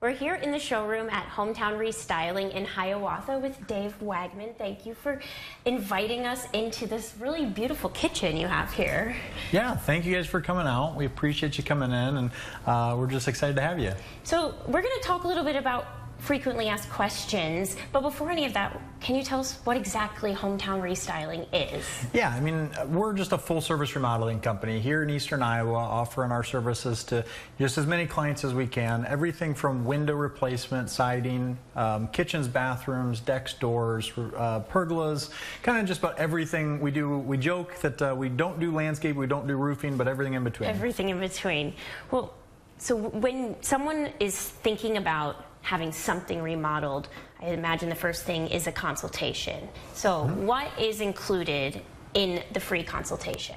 We're here in the showroom at Hometown Restyling in Hiawatha with Dave Wagman. Thank you for inviting us into this really beautiful kitchen you have here. Yeah, thank you guys for coming out. We appreciate you coming in, and we're just excited to have you. So we're going to talk a little bit about frequently asked questions, but before any of that, can you tell us what exactly Hometown Restyling is? Yeah, I mean, we're just a full-service remodeling company here in Eastern Iowa, offering our services to just as many clients as we can. Everything from window replacement, siding, kitchens, bathrooms, decks, doors, pergolas, kind of just about everything we do. We joke that we don't do landscape, we don't do roofing, but everything in between. Everything in between. Well, so when someone is thinking about having something remodeled, I imagine the first thing is a consultation. So what is included in the free consultation?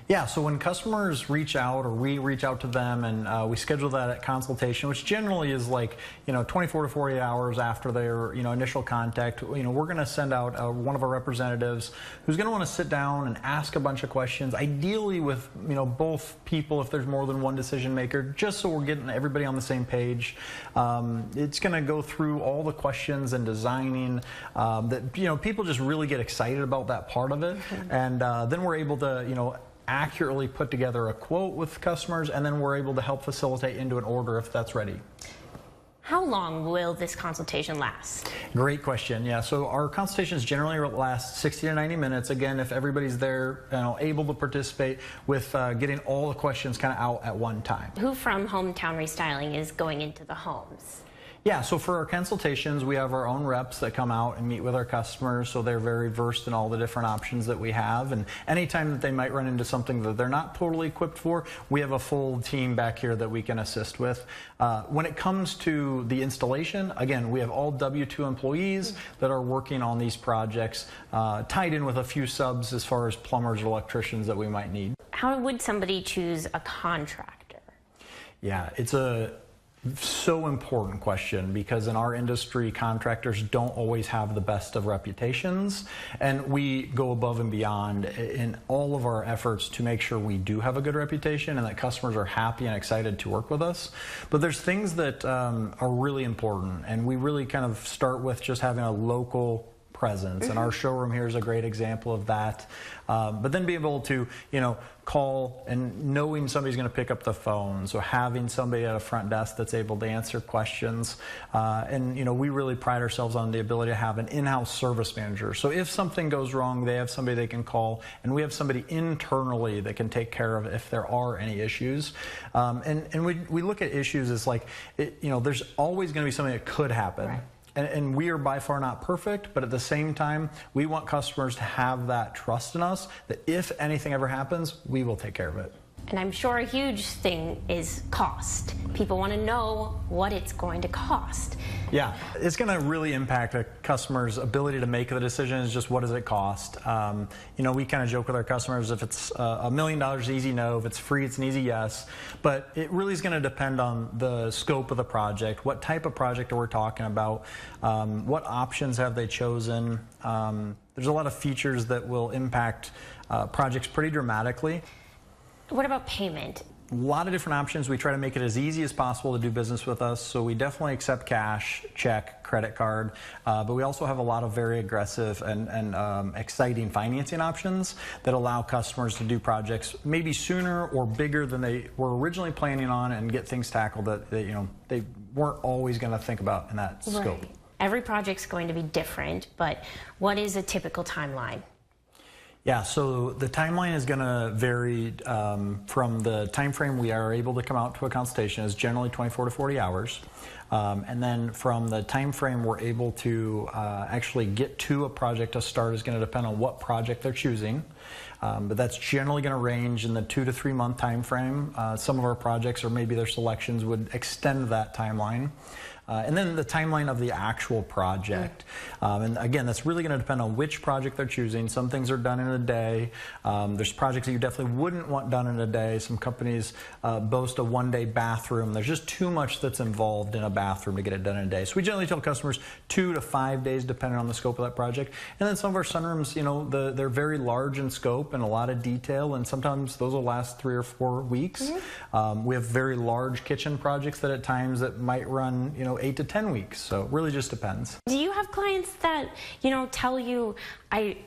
Yeah, so when customers reach out or we reach out to them and we schedule that at consultation, which generally is like, 24 to 48 hours after their, initial contact, we're going to send out one of our representatives who's going to want to sit down and ask a bunch of questions, ideally with, both people if there's more than one decision maker, just so we're getting everybody on the same page. It's going to go through all the questions and designing that, people just really get excited about that part of it. And then we're able to, accurately put together a quote with customers, and then we're able to help facilitate into an order if that's ready. How long will this consultation last? Great question. Yeah, so our consultations generally last 60 to 90 minutes. Again, if everybody's there, able to participate with getting all the questions kind of out at one time. Who from Hometown Restyling is going into the homes? Yeah, so for our consultations, we have our own reps that come out and meet with our customers, so they're very versed in all the different options that we have. And anytime that they might run into something that they're not totally equipped for, we have a full team back here that we can assist with. When it comes to the installation, again, we have all W-2 employees that are working on these projects, tied in with a few subs as far as plumbers or electricians that we might need. How would somebody choose a contractor? Yeah, it's a so important question, because in our industry, contractors don't always have the best of reputations, and we go above and beyond in all of our efforts to make sure we do have a good reputation and that customers are happy and excited to work with us. But there's things that are really important, and we really kind of start with just having a local presence, and our showroom here is a great example of that. But then be able to, call and knowing somebody's going to pick up the phone, so having somebody at a front desk that's able to answer questions. And we really pride ourselves on the ability to have an in-house service manager. So if something goes wrong, they have somebody they can call, and we have somebody internally that can take care of it if there are any issues. And we look at issues as like, there's always going to be something that could happen. Right. And we are by far not perfect, but at the same time, we want customers to have that trust in us that if anything ever happens, we will take care of it. And I'm sure a huge thing is cost. People want to know what it's going to cost. Yeah, it's going to really impact a customer's ability to make the decision. Is just what does it cost? We kind of joke with our customers, if it's $1 million, easy no. If it's free, it's an easy yes. But it really is going to depend on the scope of the project, what type of project are we talking about, what options have they chosen. There's a lot of features that will impact projects pretty dramatically. What about payment? A lot of different options. We try to make it as easy as possible to do business with us, so we definitely accept cash, check, credit card, but we also have a lot of very aggressive and exciting financing options that allow customers to do projects maybe sooner or bigger than they were originally planning on, and get things tackled that they weren't always going to think about in that scope. Right. Every project's going to be different, but what is a typical timeline? Yeah, so the timeline is going to vary from the time frame we are able to come out to a consultation is generally 24 to 40 hours. And then from the time frame we're able to actually get to a project to start is going to depend on what project they're choosing. But that's generally going to range in the 2 to 3 month time frame. Some of our projects, or maybe their selections, would extend that timeline. And then the timeline of the actual project. And again, that's really going to depend on which project they're choosing. Some things are done in a day. There's projects that you definitely wouldn't want done in a day. Some companies boast a one-day bathroom. There's just too much that's involved in a bathroom. bathroom to get it done in a day. So we generally tell customers 2 to 5 days, depending on the scope of that project. And then some of our sunrooms, you know, they're very large in scope and a lot of detail, and sometimes those will last 3 or 4 weeks. We have very large kitchen projects that at times that might run, you know, 8 to 10 weeks. So it really just depends. Do you have clients that, you know, tell you, I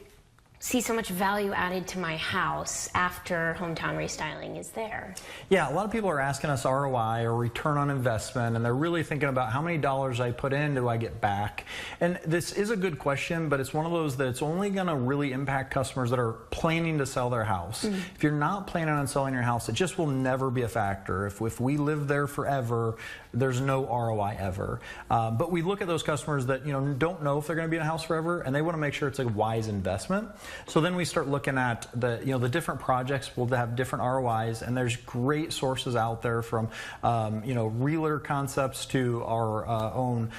see so much value added to my house after hometown restyling is there? Yeah, a lot of people are asking us ROI or return on investment, and they're really thinking about how many dollars I put in do I get back. And this is a good question, but it's one of those that it's only going to really impact customers that are planning to sell their house. If you're not planning on selling your house, it just will never be a factor. If we live there forever, there's no ROI ever. But we look at those customers that, you know, don't know if they're going to be in a house forever, and they want to make sure it's a wise investment. So then we start looking at the, you know, the different projects will have different ROIs, and there's great sources out there from, you know, Realtor Concepts to our own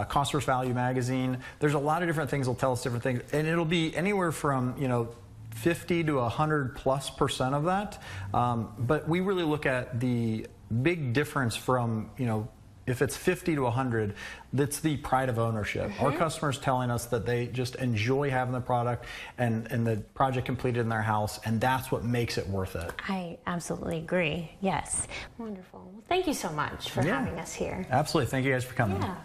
Cost vs. Value magazine. There's a lot of different things that'll tell us different things, and it'll be anywhere from, you know, 50 to 100+% of that. But we really look at the big difference from, you know, if it's 50 to 100, that's the pride of ownership. Our customers telling us that they just enjoy having the product and the project completed in their house, and that's what makes it worth it. I absolutely agree. Yes. Wonderful. Well, thank you so much for having us here. Absolutely. Thank you guys for coming. Yeah.